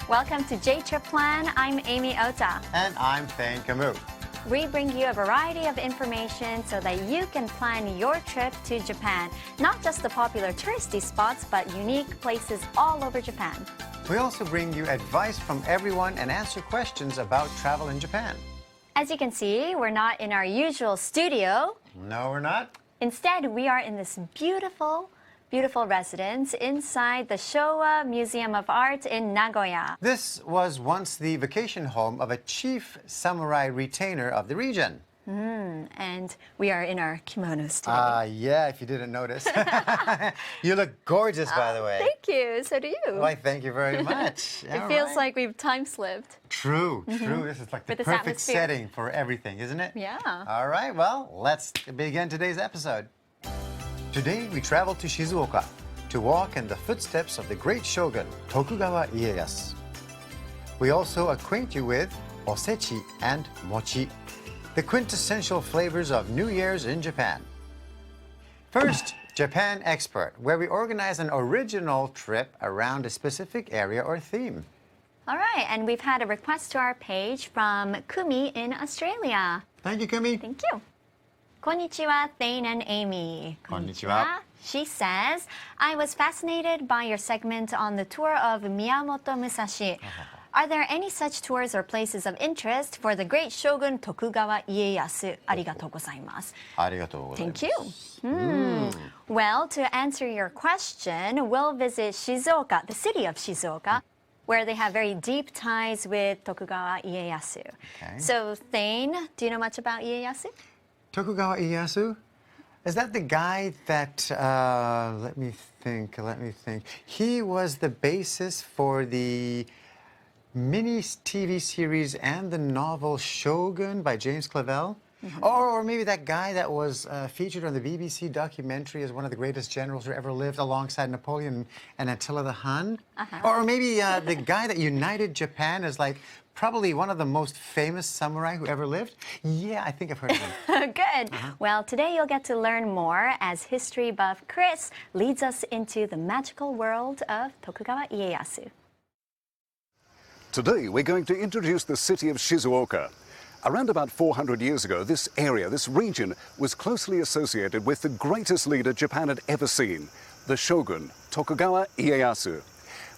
Welcome to J-Trip Plan. I'm Amy Ota. And I'm Thane Camus. We bring you a variety of information so that you can plan your trip to Japan. Not just the popular touristy spots, but unique places all over Japan. We also bring you advice from everyone and answer questions about travel in Japan. As you can see, we're not in our usual studio. No, we're not. Instead, we are in this beautiful residence inside the Showa Museum of Art in Nagoya. This was once the vacation home of a chief samurai retainer of the region. And we are in our kimonos today. Yeah, if you didn't notice. You look gorgeous, by the way. Thank you. So do you. Why, thank you very much. It feels like we've time slipped. True. This is like the With this perfect atmosphere. setting for everything, isn't it? Yeah. All right, well, let's begin today's episode. Today, we travel to Shizuoka to walk in the footsteps of the great shogun, Tokugawa Ieyasu. We also acquaint you with osechi and mochi, the quintessential flavors of New Year's in Japan. First, Japan Expert, where we organize an original trip around a specific area or theme. All right, and we've had a request to our page from Kumi in Australia. Thank you, Kumi. Thank you. Konnichiwa, Thane and Amy. Konnichiwa. She says, I was fascinated by your segment on the tour of Miyamoto Musashi. Are there any such tours or places of interest for the great shogun Tokugawa Ieyasu? Arigatou gozaimasu. Arigatou gozaimasu. Thank you. Well, to answer your question, we'll visit Shizuoka, the city of Shizuoka, where they have very deep ties with Tokugawa Ieyasu. Okay. So, Thane, do you know much about Ieyasu? Tokugawa Ieyasu? Is that the guy that, let me think. He was the basis for the mini TV series and the novel Shogun by James Clavell? Or maybe that guy that was featured on the BBC documentary as one of the greatest generals who ever lived alongside Napoleon and Attila the Hun? Or maybe the guy that united Japan as like probably one of the most famous samurai who ever lived? Yeah, I think I've heard of him. Good. Well, today you'll get to learn more as history buff Chris leads us into the magical world of Tokugawa Ieyasu. Today we're going to introduce the city of Shizuoka. Around about 400 years ago, this area, this region, was closely associated with the greatest leader Japan had ever seen, the shogun, Tokugawa Ieyasu.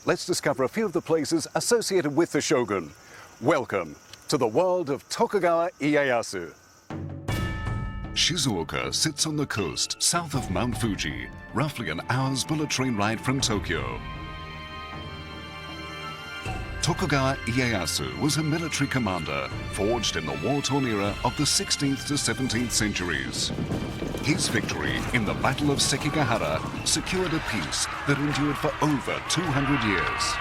Let's discover a few of the places associated with the shogun. Welcome to the world of Tokugawa Ieyasu. Shizuoka sits on the coast south of Mount Fuji, roughly an hour's bullet train ride from Tokyo. Tokugawa Ieyasu was a military commander forged in the war-torn era of the 16th to 17th centuries. His victory in the Battle of Sekigahara secured a peace that endured for over 200 years.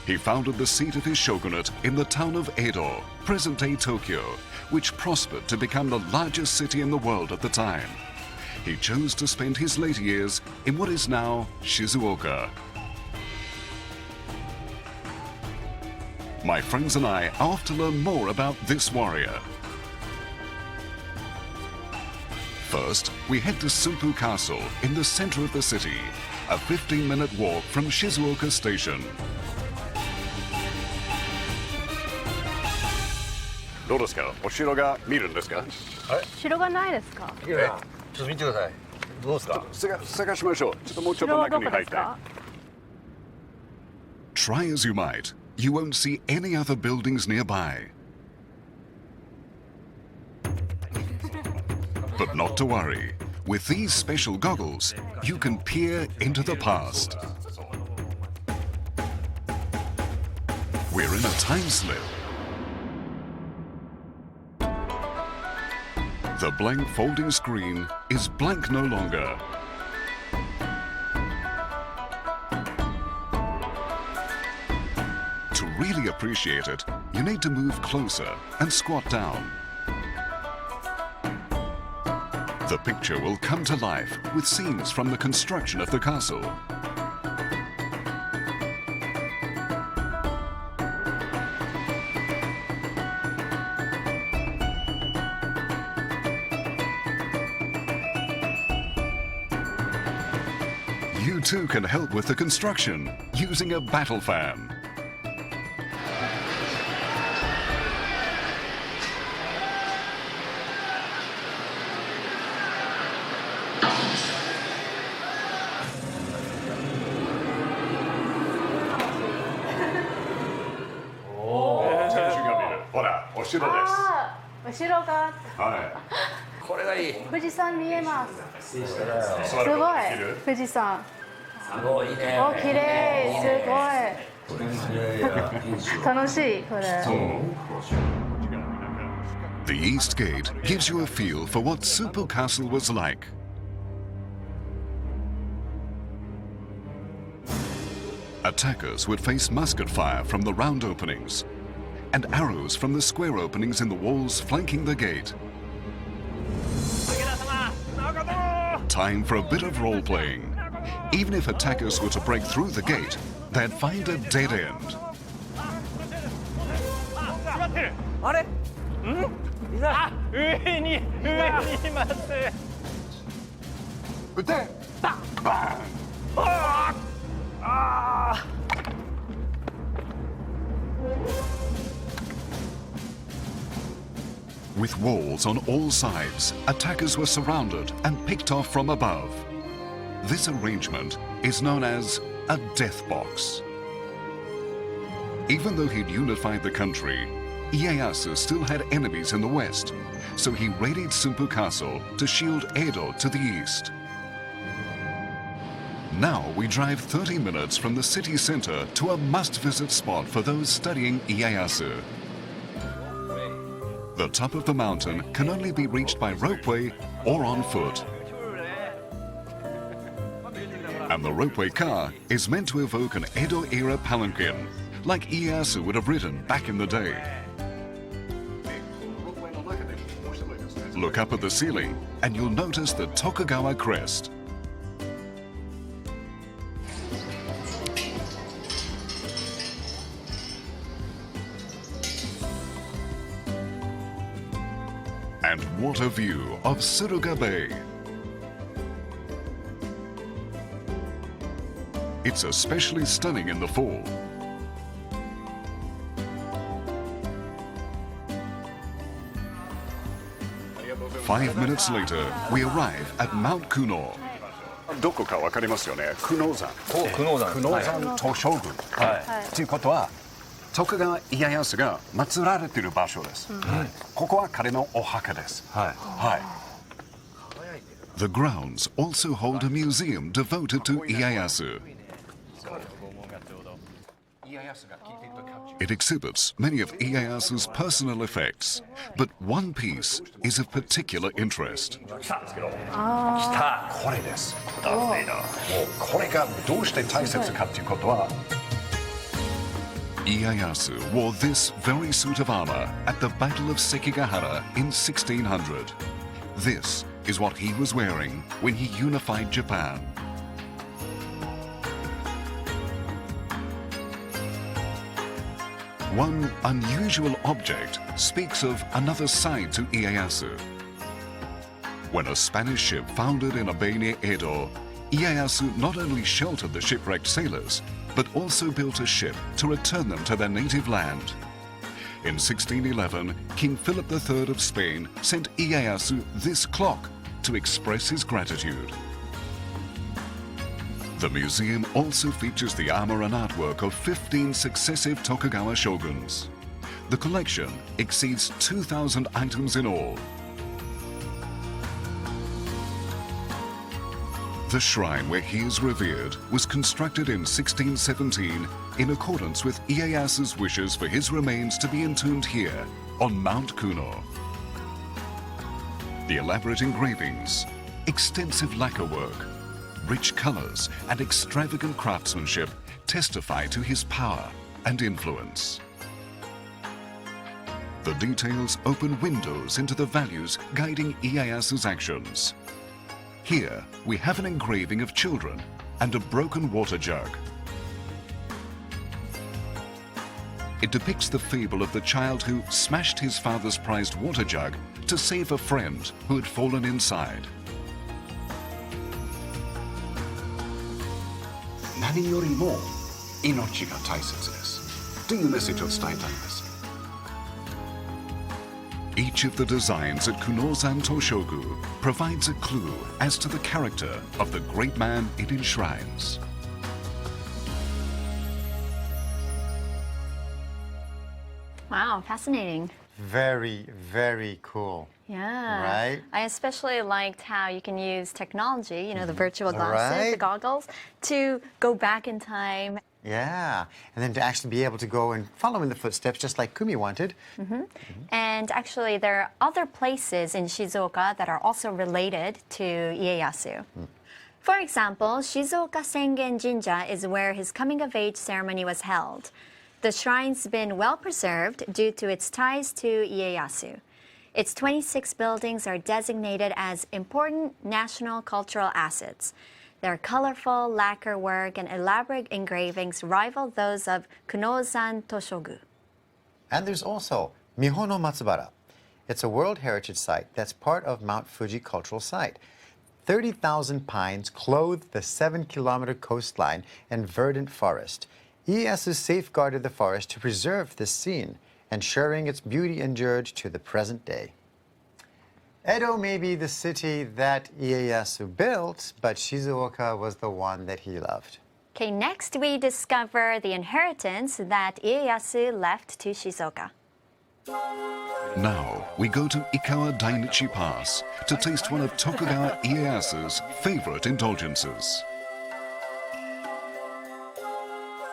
He founded the seat of his shogunate in the town of Edo, present-day Tokyo, which prospered to become the largest city in the world at the time. He chose to spend his later years in what is now Shizuoka. My friends and I are off to learn more about this warrior. First, we head to Sunpu Castle in the center of the city, a 15-minute walk from Shizuoka Station. どうですか？お城が見るんですか？城がないですか？ちょっと見てください。どうですか？探しましょう。ちょっともうちょっと中に入って。Try as you might, you won't see any other buildings nearby. But not to worry. With these special goggles, you can peer into the past. We're in a time slip. The blank folding screen is blank no longer. To really appreciate it, you need to move closer and squat down. The picture will come to life with scenes from the construction of the castle. You You too can help with the construction using a battle fan. Ah, 後ろがこれがいい。富士山見えます。いい人だよ。すごい富士山。すごいね。お綺麗すごい。楽しいこれ。The East Gate gives you a feel for what Super Castle was like. Attackers would face musket fire from the round openings and arrows from the square openings in the walls flanking the gate. Time for a bit of role-playing. Even if attackers were to break through the gate, they'd find a dead end. あれ？あ、上にいます。撃て！バーン！ああ。With walls on all sides, attackers were surrounded and picked off from above. This arrangement is known as a death box. Even though he'd unified the country, Ieyasu still had enemies in the west, so he raided Sunpu Castle to shield Edo to the east. Now we drive 30 minutes from the city center to a must-visit spot for those studying Ieyasu. The top of the mountain can only be reached by ropeway or on foot. And the ropeway car is meant to evoke an Edo-era palanquin, like Ieyasu would have ridden back in the day. Look up at the ceiling and you'll notice the Tokugawa crest. And what a view of Suruga Bay. It's especially stunning in the fall. Five minutes later, we arrive at Mount Kuno. どこかわかりますよね。久能山。久能山。久能山東照宮。はい。ということは、徳川家康が祀られている場所です。ここは彼のお墓です。はい。はい。 The grounds also hold a museum devoted to Ieyasu. It exhibits many of Ieyasu's personal effects, but one piece is of particular interest. 来た。これです。もうこれがどうして大切かということは。 Ieyasu wore this very suit of armor at the Battle of Sekigahara in 1600. This is what he was wearing when he unified Japan. One unusual object speaks of another side to Ieyasu. When a Spanish ship foundered in a bay near Edo, Ieyasu not only sheltered the shipwrecked sailors, but also built a ship to return them to their native land. In 1611, King Philip III of Spain sent Ieyasu this clock to express his gratitude. The museum also features the armor and artwork of 15 successive Tokugawa shoguns. The collection exceeds 2,000 items in all. The shrine where he is revered was constructed in 1617 in accordance with Ieyasu's wishes for his remains to be entombed here on Mount Kuno. The elaborate engravings, extensive lacquer work, rich colors and extravagant craftsmanship testify to his power and influence. The details open windows into the values guiding Ieyasu's actions. Here we have an engraving of children and a broken water jug. It depicts the fable of the child who smashed his father's prized water jug to save a friend who had fallen inside. 何よりも命が大切ですというメッセージを伝えたんです。Each of the designs at Kunozan Toshogu provides a clue as to the character of the great man it enshrines. Wow, fascinating. Very, very cool. Yeah. Right? I especially liked how you can use technology, you know, the virtual glasses, the Right. goggles, to go back in time. Yeah. And then to actually be able to go and follow in the footsteps just like Kumi wanted. And actually, there are other places in Shizuoka that are also related to Ieyasu. For example, Shizuoka Sengen Jinja is where his coming-of-age ceremony was held. The shrine's been well preserved due to its ties to Ieyasu. Its 26 buildings are designated as important national cultural assets. Their colorful lacquer work and elaborate engravings rival those of Kunozan Toshogu. And there's also Mihono Matsubara. It's a World Heritage Site that's part of Mount Fuji Cultural Site. 30,000 pines clothe the 7-kilometer coastline and verdant forest. Ieyasu safeguarded the forest to preserve this scene, ensuring its beauty endured to the present day. Edo may be the city that Ieyasu built, but Shizuoka was the one that he loved. Okay, next we discover the inheritance that Ieyasu left to Shizuoka. Now we go to Ikawa Dainichi Pass to taste one of Tokugawa Ieyasu's favorite indulgences.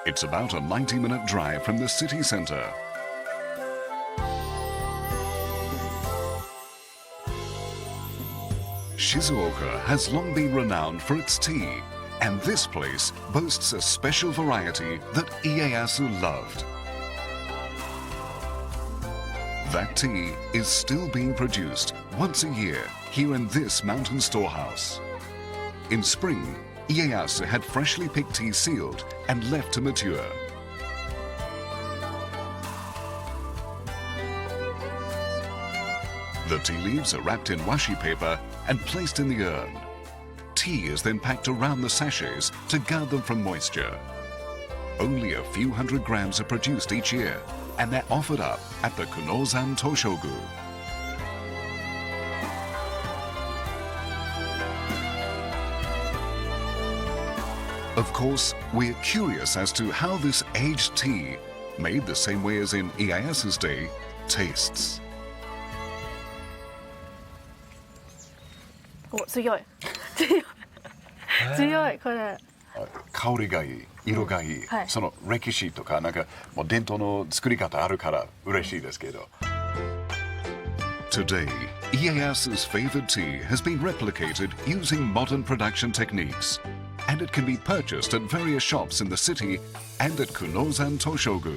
It's about a 90-minute drive from the city center. Shizuoka has long been renowned for its tea, and this place boasts a special variety that Ieyasu loved. That tea is still being produced once a year here in this mountain storehouse. In spring, Ieyasu had freshly picked tea sealed and left to mature. The tea leaves are wrapped in washi paper and placed in the urn. Tea is then packed around the sachets to guard them from moisture. Only a few hundred grams are produced each year, and they're offered up at the Kunozan Toshogu. Of course, we're curious as to how this aged tea, made the same way as in Ieyasu's day, tastes. お、強い。強い。強い、これ。香りがいい、色がいい、はいその歴史とかなんかもう伝統の作り方あるから嬉しいですけど。Today, Ieyasu's favored tea has been replicated using modern production techniques, and it can be purchased at various shops in the city and at Kunozan Toshogu.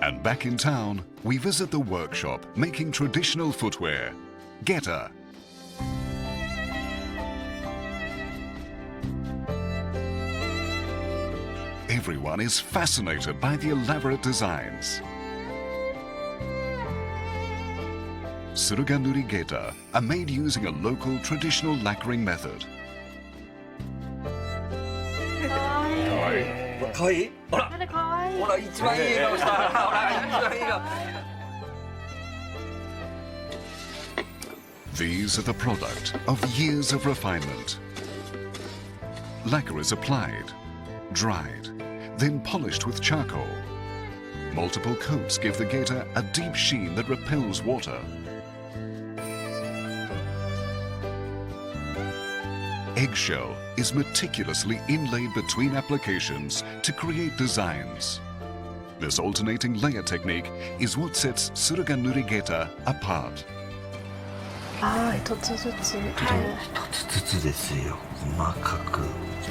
And back in town, we visit the workshop making traditional footwear, Geta. Everyone is fascinated by the elaborate designs. Suruganuri Geta are made using a local traditional lacquering method. かわいいほらこれかわいい。ほら一番いい顔したほら一番いい顔 These are the product of years of refinement. Lacquer is applied, dried, then polished with charcoal. Multiple coats give the gaiter a deep sheen that repels water. Eggshell is meticulously inlaid between applications to create designs. This alternating layer technique is what sets Suruganuri Geta apart. ああ、一つずつ。一つずつですよ細かく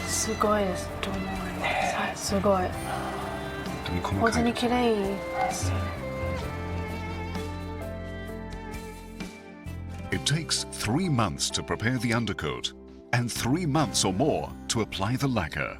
すごいです。と思います。すごい。本当に細かい本当に綺麗です。It takes 3 months to prepare the undercoat and 3 months or more to apply the lacquer.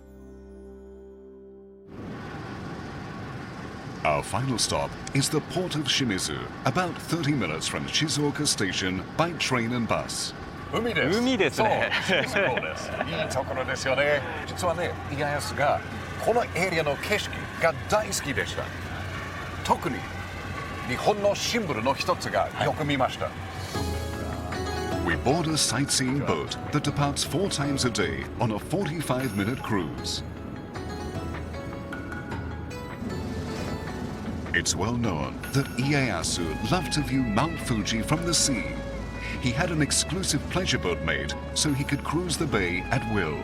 Our final stop is the port of Shimizu, about 30 minutes from Shizuoka Station by train and bus. 海です。海ですね。そうです。いいところですよね。実はね、家康がこのエリアの景色が大好きでした。特に日本のシンボルの一つがよく見ました。We board a sightseeing boat that departs 4 times a day on a 45-minute cruise. It's well known that Ieyasu loved to view Mount Fuji from the sea. He had an exclusive pleasure boat made so he could cruise the bay at will.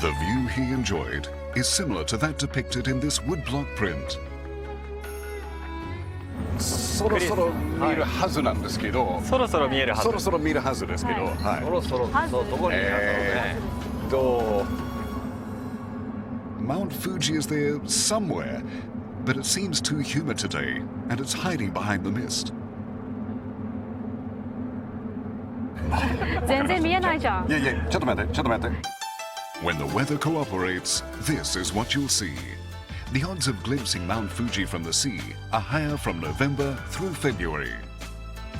The view he enjoyed is similar to that depicted in this woodblock print. そろそろ見えるはずなんですけど、そろそろ見えるはず。そろそろ見えるはずですけど、はい。そろそろそうどこにいるんだろうね。Mount Fuji is there somewhere, but it seems too humid today, and it's hiding behind the mist. 全然見えないじゃん。いやいや、ちょっと待って。 When the weather cooperates, this is what you'll see. The odds of glimpsing Mount Fuji from the sea are higher from November through February.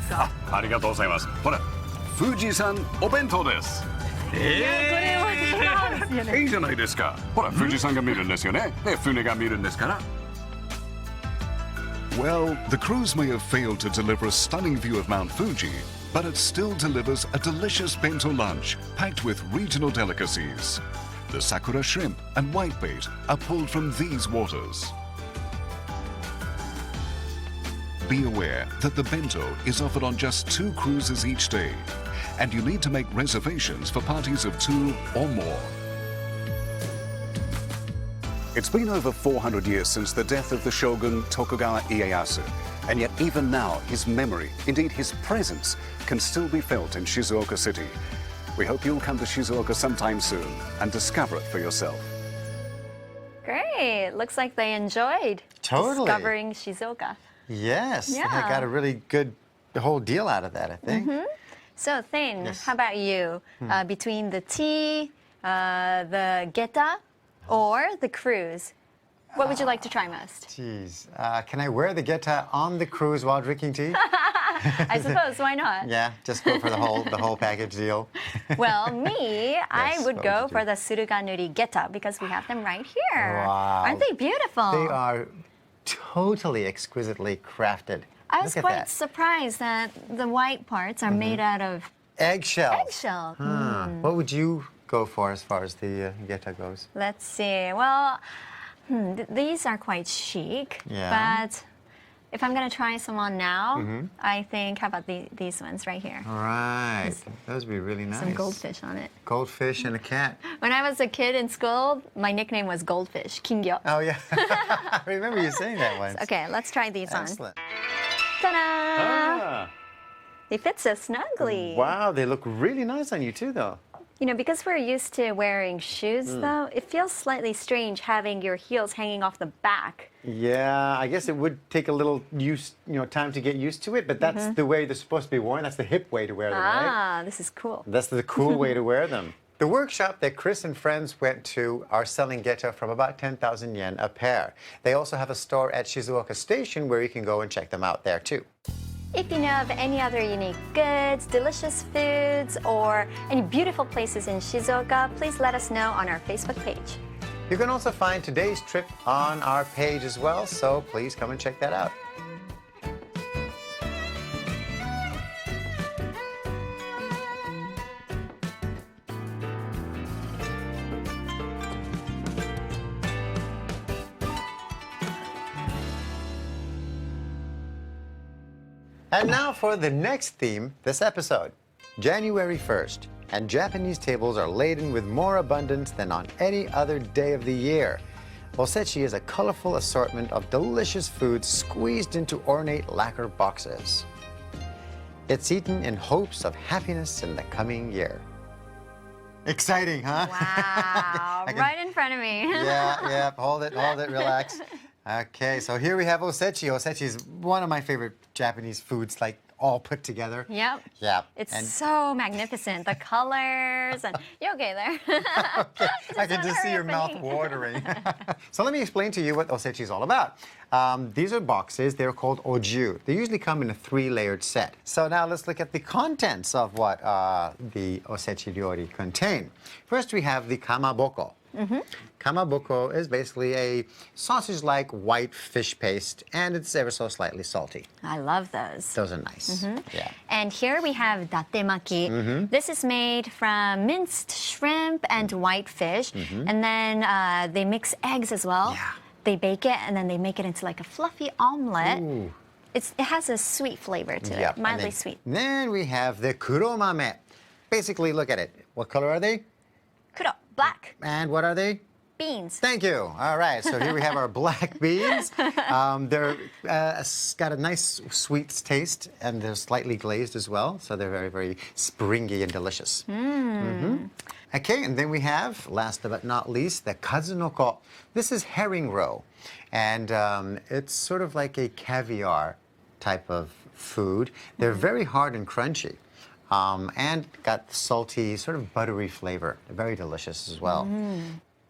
ありがとうございます。ほら、富士山お弁当です。これは違うんですよね。いいじゃないですか。ほら、富士山が見るんですよね。で、船が見るんですから。Well, the cruise may have failed to deliver a stunning view of Mount Fuji, but it still delivers a delicious bento lunch packed with regional delicacies. The sakura shrimp and whitebait are pulled from these waters. Be aware that the bento is offered on just 2 cruises each day, and you need to make reservations for parties of 2 or more. It's been over 400 years since the death of the shogun Tokugawa Ieyasu, and yet even now his memory, indeed his presence, can still be felt in Shizuoka City. We hope you'll come to Shizuoka sometime soon and discover it for yourself. Great. Looks like they enjoyed Totally. discovering Shizuoka. Yes, Yeah. I got a really good whole deal out of that, I think. So, Thane, Yes. how about you? Between the tea, the geta, or the cruise, what would you like to try most? Jeez, can I wear the geta on the cruise while drinking tea? I suppose, why not? Yeah, just go for the whole package deal. Well, me, I Yes, would what go would you for do? the suruganuri geta because we have them right here. Wow. Aren't they beautiful? They are totally exquisitely crafted. I was Look at quite that. surprised that the white parts are made out of Eggshells. eggshell. What would you go for as far as the geta goes? Let's see. Well, these are quite chic, Yeah. but if I'm going to try some on now, I think, how about these ones right here? All right, those would be really nice. Some goldfish on it. Goldfish and a cat. When I was a kid in school, my nickname was Goldfish, Kingyo. Oh yeah, I remember you saying that once. Okay, let's try these Excellent. on. Ta-da! They fit so snugly. Wow, they look really nice on you too, though. You know, because we're used to wearing shoes, though, it feels slightly strange having your heels hanging off the back. Yeah, I guess it would take a little time to get used to it, but that's the way they're supposed to be worn. That's the hip way to wear them, right? Ah, this is cool. That's the cool way to wear them. The workshop that Chris and friends went to are selling geta from about 10,000 yen a pair. They also have a store at Shizuoka Station where you can go and check them out there too. If you know of any other unique goods, delicious foods, or any beautiful places in Shizuoka, please let us know on our Facebook page. You can also find today's trip on our page as well, so please come and check that out. And now for the next theme this episode, January 1st. And Japanese tables are laden with more abundance than on any other day of the year. Osechi is a colorful assortment of delicious foods squeezed into ornate lacquer boxes. It's eaten in hopes of happiness in the coming year. Exciting, huh? Wow, right in front of me. Yeah, hold it, relax. Okay, so here we have osechi. Osechi is one of my favorite Japanese foods, like all put together. Yep. Yeah. It's and so magnificent. The colors and you okay there? I can just see your mouth watering. So let me explain to you what osechi is all about. These are boxes. They're called oju. They usually come in a 3-layered set. So now let's look at the contents of what the osechi ryori contain. First, we have the kamaboko. Kamaboko is basically a sausage-like white fish paste, and it's ever so slightly salty. I love those. Those are nice. Yeah. And here we have datemaki. This is made from minced shrimp and white fish. And then they mix eggs as well. Yeah. They bake it and then they make it into like a fluffy omelet. Ooh. It has a sweet flavor to Yep. it, mildly And sweet. Then we have the kuromame. Basically, look at it. What color are they? Kuro, black, And what are they? beans. Thank you. All right, so here we have our black beans. They're got a nice sweet taste, and they're slightly glazed as well, so they're very, very springy and delicious. Okay, and then we have, last but not least, the kazunoko. This is herring roe, and it's sort of like a caviar type of food. They're very hard and crunchy. And got salty, sort of buttery flavor. They're very delicious as well.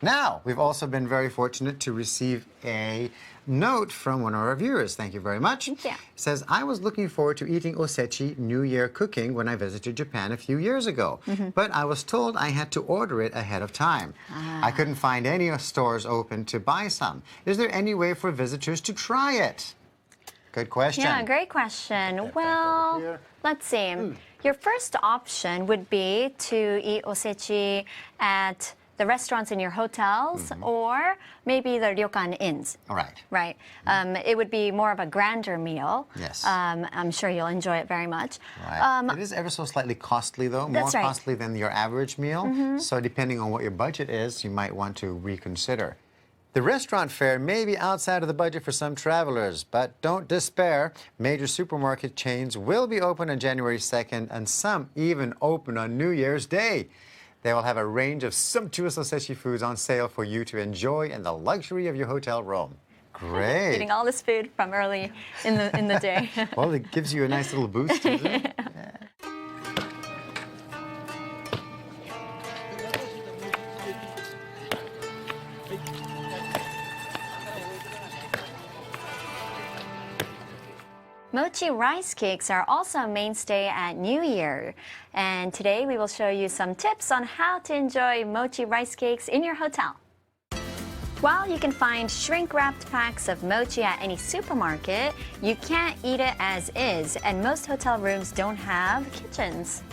Now, we've also been very fortunate to receive a note from one of our viewers. Thank you very much. Thank you. It says, I was looking forward to eating osechi New Year cooking when I visited Japan a few years ago, but I was told I had to order it ahead of time. I couldn't find any stores open to buy some. Is there any way for visitors to try it? Good question. Yeah, great question. Well, let's see. Your first option would be to eat osechi at the restaurants in your hotels or maybe the ryokan inns. All right. Right. It would be more of a grander meal. Yes. I'm sure you'll enjoy it very much. Right. It is ever so slightly costly, though, more That's right. costly than your average meal. So depending on what your budget is, you might want to reconsider. The restaurant fare may be outside of the budget for some travelers, but don't despair. Major supermarket chains will be open on January 2nd, and some even open on New Year's Day. They will have a range of sumptuous osechi foods on sale for you to enjoy in the luxury of your hotel room. Great. Eating all this food from early in the day. Well, it gives you a nice little boost, doesn't it? Yeah. Mochi rice cakes are also a mainstay at New Year. And today we will show you some tips on how to enjoy mochi rice cakes in your hotel. While you can find shrink-wrapped packs of mochi at any supermarket, you can't eat it as is, and most hotel rooms don't have kitchens.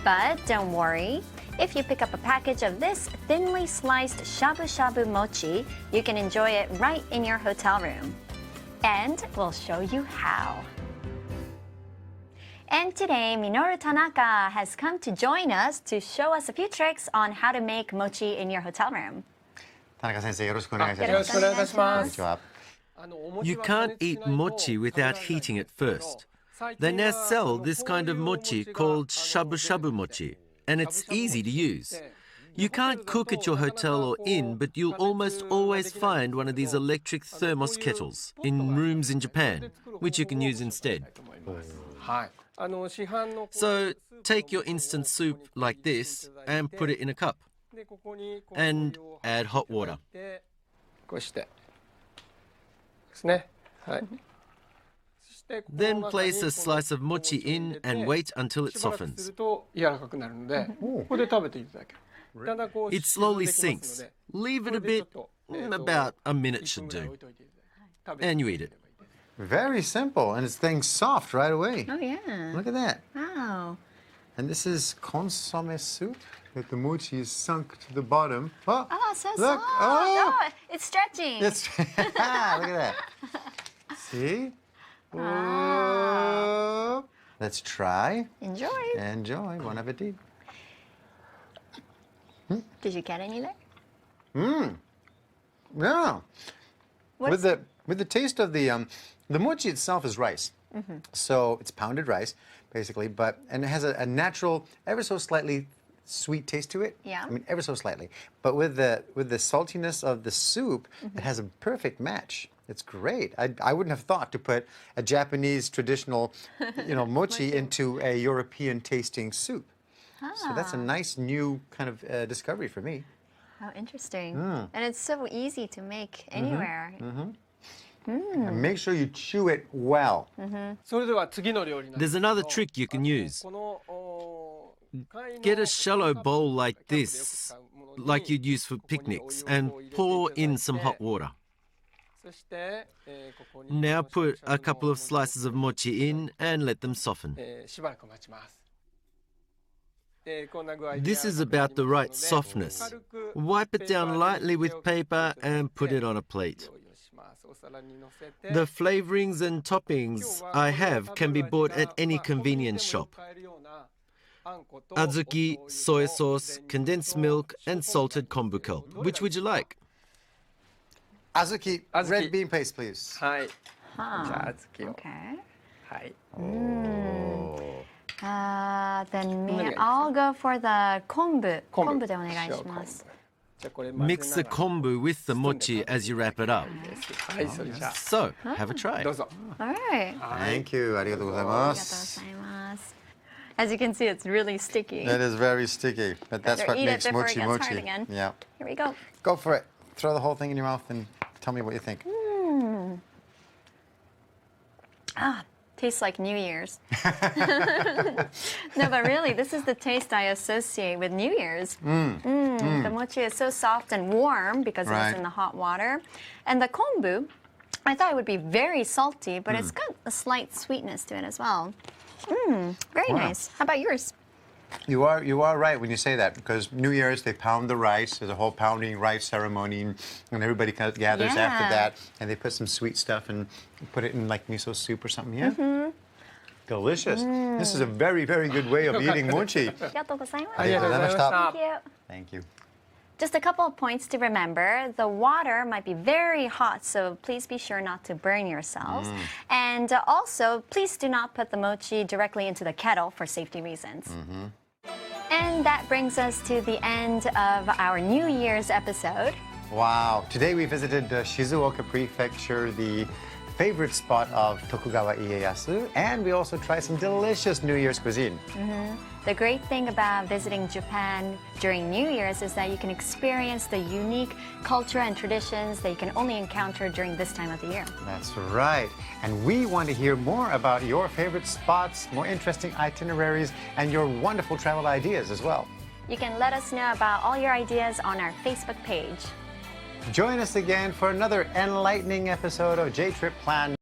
But don't worry. If you pick up a package of this thinly sliced shabu-shabu mochi, you can enjoy it right in your hotel room. And we'll show you how. And today, Minoru Tanaka has come to join us to show us a few tricks on how to make mochi in your hotel room. 田中先生、よろしくお願いします。よろしくお願いいたします。こんにちは。 You can't eat mochi without heating it first. They now sell this kind of mochi called shabu-shabu mochi, and it's easy to use. You can't cook at your hotel or inn, but you'll almost always find one of these electric thermos kettles in rooms in Japan, which you can use instead. So take your instant soup like this and put it in a cup. And add hot water. Then place a slice of mochi in and wait until it softens. It slowly sinks. Leave it a bit, about a minute should do. And you eat it. Very simple, and it's staying soft right away. Oh, yeah. Look at that. Wow. And this is consomme soup that the mochi is sunk to the bottom. Oh, Oh, so look. soft. Oh, Oh, it's stretching. it's look at that. See? Oh. Let's try. Enjoy. Enjoy. Bon appetit. Did you get any there? Yeah. What's- With the taste of the mochi itself is rice. So it's pounded rice, basically, and it has a natural, ever so slightly sweet taste to it. Yeah. I mean, ever so slightly. But with the saltiness of the soup, it has a perfect match. It's great. I wouldn't have thought to put a Japanese traditional, mochi into a European tasting soup. So that's a nice new kind of discovery for me. How interesting. And it's so easy to make anywhere. And make sure you chew it well. それでは次の料理なんです There's けど another trick you can use. この Get a shallow bowl like this, like you'd use for picnics, and pour in some hot water. そしてここに Now put a couple of slices of mochi in and let them soften. しばらく待ちます こんな具合に This is about the right softness. 軽く Wipe it down lightly with paper and put it on a plate. 用意をしますお皿に乗せて The flavorings and toppings I have can be bought at any convenience shop. Azuki, soy sauce, condensed milk, and salted kombu kelp. Which would you like? Azuki, red bean paste, please. はいじゃあ小豆を Okay. はい Then I'll go for the kombu. 昆布 Kombu でお願いします。じゃあこれ Mix the kombu with the mochi as you wrap it up. はいそれじゃ So, have a try. あどうぞ Alright. Thank you. ありがとうございまありがとうごす。ざいます。As you can see, it's really sticky. It is very sticky, but that's Better what eat it makes before it mochi gets hard mochi. again. Yeah. Here we go. Go for it. Throw the whole thing in your mouth and tell me what you think. Tastes like New Year's. No, but really, this is the taste I associate with New Year's. The mochi is so soft and warm because Right. it's in the hot water. And the kombu, I thought it would be very salty, but it's got a slight sweetness to it as well. Very nice. How about yours? You are right when you say that, because New Year's they pound the rice. There's a whole pounding rice ceremony, and everybody kind of gathers after Yeah. that, and they put some sweet stuff and put it in like miso soup or something. Yeah. Delicious. This is a very, very good way of eating mochi. ありがとうございます。ありがとうございました Thank you. Thank you. Just a couple of points to remember. The water might be very hot, so please be sure not to burn yourselves. And also, please do not put the mochi directly into the kettle for safety reasons. And that brings us to the end of our New Year's episode. Wow. Today we visited Shizuoka Prefecture, the favorite spot of Tokugawa Ieyasu, and we also tried some delicious New Year's cuisine. The great thing about visiting Japan during New Year's is that you can experience the unique culture and traditions that you can only encounter during this time of the year. That's right. And we want to hear more about your favorite spots, more interesting itineraries, and your wonderful travel ideas as well. You can let us know about all your ideas on our Facebook page. Join us again for another enlightening episode of J-Trip Plan